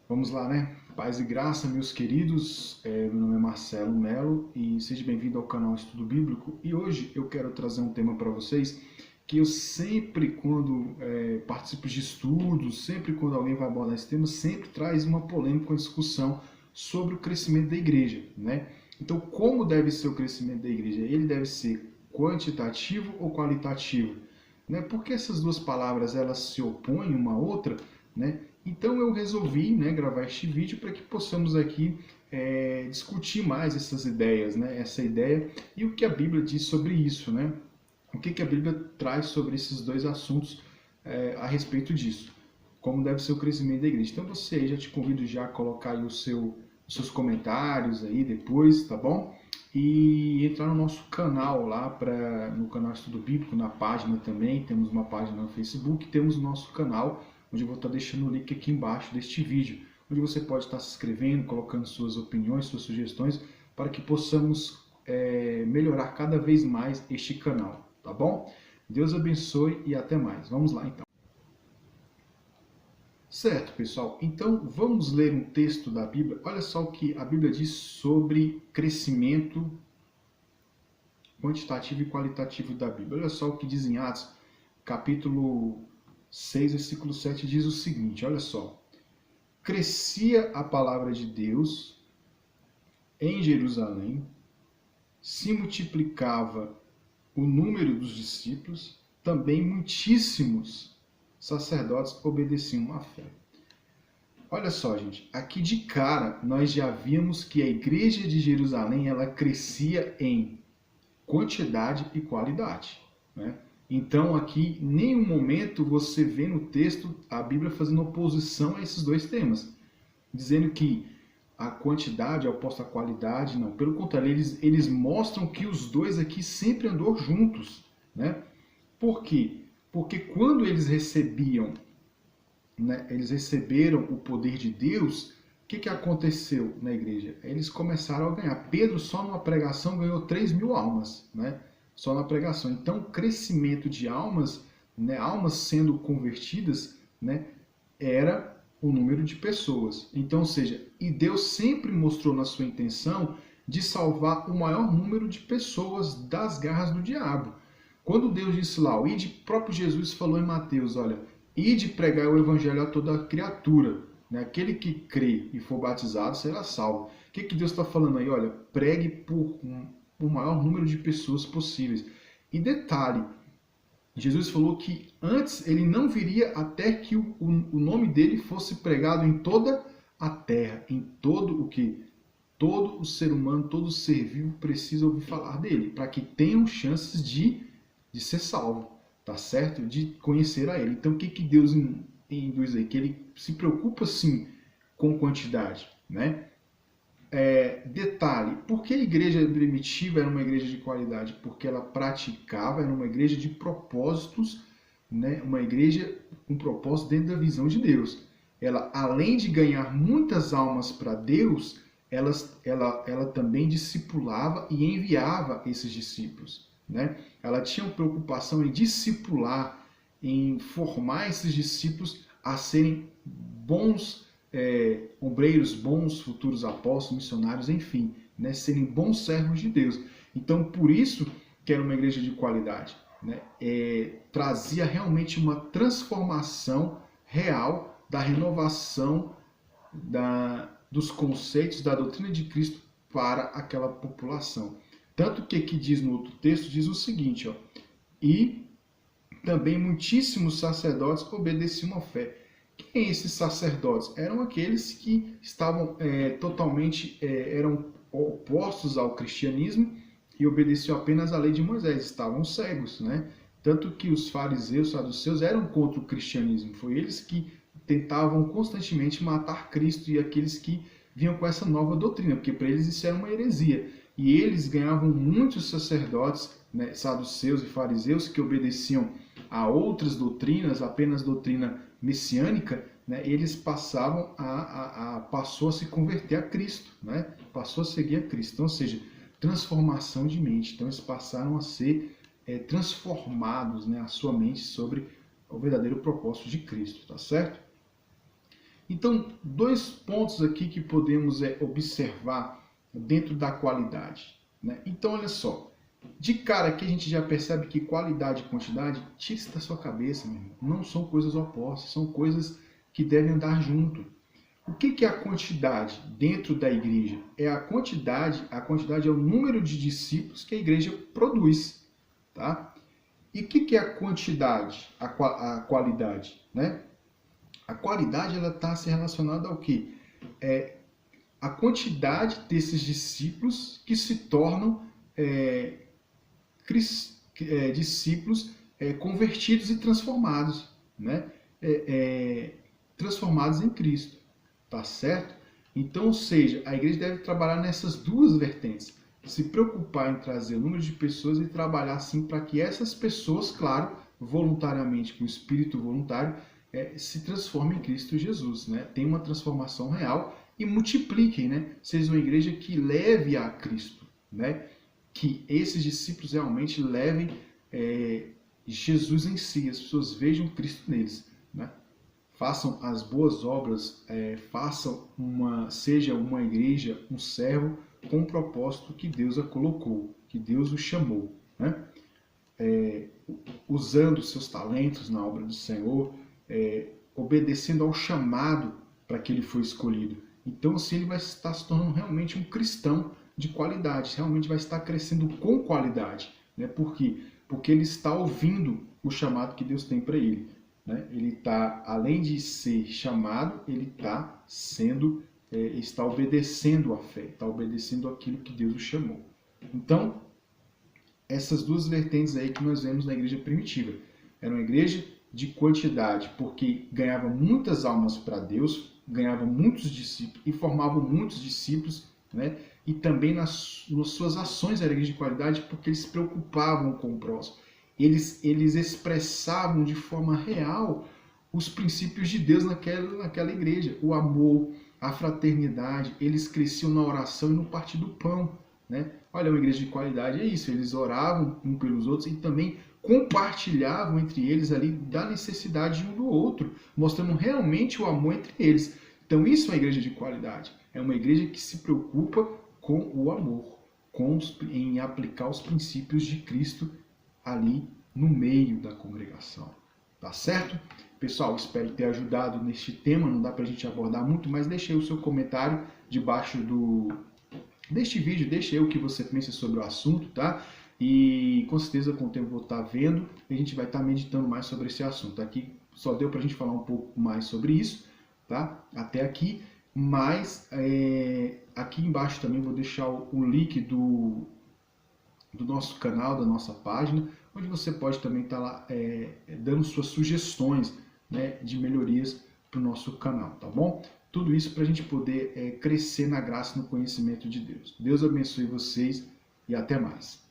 Vamos lá, né? Paz e graça, meus queridos. Meu nome é Marcelo Melo e seja bem-vindo ao canal Estudo Bíblico. E hoje eu quero trazer um tema para vocês que eu sempre, quando participo de estudos, sempre quando alguém vai abordar esse tema, sempre traz uma polêmica, uma discussão sobre o crescimento da igreja, né? Então, como deve ser o crescimento da igreja? Ele deve ser quantitativo ou qualitativo? Né? Porque essas duas palavras elas se opõem uma à outra, né? Então eu resolvi, né, gravar este vídeo para que possamos aqui discutir mais essas ideias, né? Essa ideia e o que a Bíblia diz sobre isso, né? O que a Bíblia traz sobre esses dois assuntos a respeito disso? Como deve ser o crescimento da igreja? Então você aí, já te convido já a colocar aí os seus comentários aí depois, tá bom? E entrar no nosso canal lá, no canal Estudo Bíblico, na página também, temos uma página no Facebook, temos o nosso canal, onde eu vou estar deixando o link aqui embaixo deste vídeo, onde você pode estar se inscrevendo, colocando suas opiniões, suas sugestões, para que possamos melhorar cada vez mais este canal, tá bom? Deus abençoe e até mais. Vamos lá então. Certo, pessoal. Então, vamos ler um texto da Bíblia. Olha só o que a Bíblia diz sobre crescimento quantitativo e qualitativo da Bíblia. Olha só o que diz em Atos, capítulo 6, versículo 7, diz o seguinte, olha só. Crescia a palavra de Deus em Jerusalém, se multiplicava o número dos discípulos, também muitíssimos sacerdotes obedeciam à fé. Olha só, gente, aqui de cara nós já vimos que a igreja de Jerusalém ela crescia em quantidade e qualidade, né? Então aqui em nenhum momento você vê no texto a Bíblia fazendo oposição a esses dois temas, dizendo que a quantidade é oposta à qualidade, não. Pelo contrário, eles mostram que os dois aqui sempre andou juntos, né? Por quê? Porque quando eles recebiam, né, eles receberam o poder de Deus, o que aconteceu na igreja? Eles começaram a ganhar. Pedro, só numa pregação, ganhou 3.000 almas, né? Só na pregação. Então, o crescimento de almas, né, almas sendo convertidas, né, era o número de pessoas. Então, ou seja, e Deus sempre mostrou na sua intenção de salvar o maior número de pessoas das garras do diabo. Quando Deus disse lá, o ide, próprio Jesus falou em Mateus, olha, ide pregar o evangelho a toda criatura, né? Aquele que crê e for batizado será salvo. O que Deus está falando aí? Olha, pregue por o maior número de pessoas possíveis. E detalhe, Jesus falou que antes ele não viria até que o nome dele fosse pregado em toda a terra, em todo o que? Todo o ser humano, todo ser vivo precisa ouvir falar dele, para que tenham chances de ser salvo, tá certo? De conhecer a ele. Então o que Deus induz aí? Que ele se preocupa sim com quantidade, né? Detalhe, por que a igreja primitiva era uma igreja de qualidade? Porque ela praticava, era uma igreja de propósitos, né? Uma igreja com propósito dentro da visão de Deus. Ela, além de ganhar muitas almas para Deus, ela também discipulava e enviava esses discípulos, né? Ela tinha preocupação em discipular, em formar esses discípulos a serem bons obreiros, bons futuros apóstolos, missionários, enfim, né? Serem bons servos de Deus. Então, por isso que era uma igreja de qualidade, né? Trazia realmente uma transformação real da renovação dos conceitos da doutrina de Cristo para aquela população. Tanto que aqui diz no outro texto, diz o seguinte, ó, e também muitíssimos sacerdotes obedeciam à fé. Quem esses sacerdotes? Eram aqueles que estavam totalmente, eram opostos ao cristianismo e obedeciam apenas à lei de Moisés, estavam cegos, né? Tanto que os fariseus, saduceus eram contra o cristianismo, foi eles que tentavam constantemente matar Cristo e aqueles que vinham com essa nova doutrina, porque para eles isso era uma heresia. E eles ganhavam muitos sacerdotes, né, saduceus e fariseus, que obedeciam a outras doutrinas, apenas doutrina messiânica, né, eles passou a se converter a Cristo, né, passou a seguir a Cristo. Então, ou seja, transformação de mente. Então, eles passaram a ser transformados, né, a sua mente sobre o verdadeiro propósito de Cristo, tá certo? Então, dois pontos aqui que podemos observar dentro da qualidade, né? Então, olha só, de cara aqui a gente já percebe que qualidade e quantidade, tira isso da sua cabeça, meu irmão. Não são coisas opostas, são coisas que devem andar junto. O que é a quantidade dentro da igreja? A quantidade é o número de discípulos que a igreja produz, tá? E o que é a quantidade, a qualidade, né? A qualidade ela está se relacionada ao quê? A quantidade desses discípulos que se tornam discípulos convertidos e transformados, né? Transformados em Cristo, tá certo? Então, ou seja, a igreja deve trabalhar nessas duas vertentes, se preocupar em trazer o número de pessoas e trabalhar assim para que essas pessoas, claro, voluntariamente, com o espírito voluntário, se transformem em Cristo Jesus, né? Tem uma transformação real e multipliquem, né? Seja uma igreja que leve a Cristo, né? Que esses discípulos realmente levem Jesus em si, as pessoas vejam Cristo neles, né? Façam as boas obras, seja uma igreja, um servo com o propósito que Deus a colocou, que Deus o chamou, né? Usando seus talentos na obra do Senhor, obedecendo ao chamado para que ele foi escolhido. Então, assim, ele vai estar se tornando realmente um cristão de qualidade, realmente vai estar crescendo com qualidade, né? Por quê? Porque ele está ouvindo o chamado que Deus tem para ele, né? Ele está, além de ser chamado, ele está obedecendo à fé, está obedecendo aquilo que Deus o chamou. Então, essas duas vertentes aí que nós vemos na igreja primitiva. Era uma igreja de quantidade, porque ganhava muitas almas para Deus, ganhava muitos discípulos e formava muitos discípulos, né? E também nas suas ações era igreja de qualidade, porque eles se preocupavam com o próximo. Eles expressavam de forma real os princípios de Deus naquela igreja. O amor, a fraternidade, eles cresciam na oração e no partir do pão, né? Olha, uma igreja de qualidade é isso, eles oravam um pelos outros e também compartilhavam entre eles ali da necessidade um do outro, mostrando realmente o amor entre eles. Então isso é uma igreja de qualidade, é uma igreja que se preocupa com o amor, em aplicar os princípios de Cristo ali no meio da congregação. Tá certo? Pessoal, espero ter ajudado neste tema, não dá pra gente abordar muito, mas deixe aí o seu comentário debaixo deste vídeo, deixe aí o que você pensa sobre o assunto, tá? E com certeza com o tempo eu vou estar vendo e a gente vai estar meditando mais sobre esse assunto. Aqui só deu pra gente falar um pouco mais sobre isso, tá? Até aqui, mas aqui embaixo também vou deixar o link do nosso canal, da nossa página, onde você pode também estar lá dando suas sugestões, né, de melhorias para o nosso canal, tá bom? Tudo isso para a gente poder crescer na graça e no conhecimento de Deus. Deus abençoe vocês e até mais.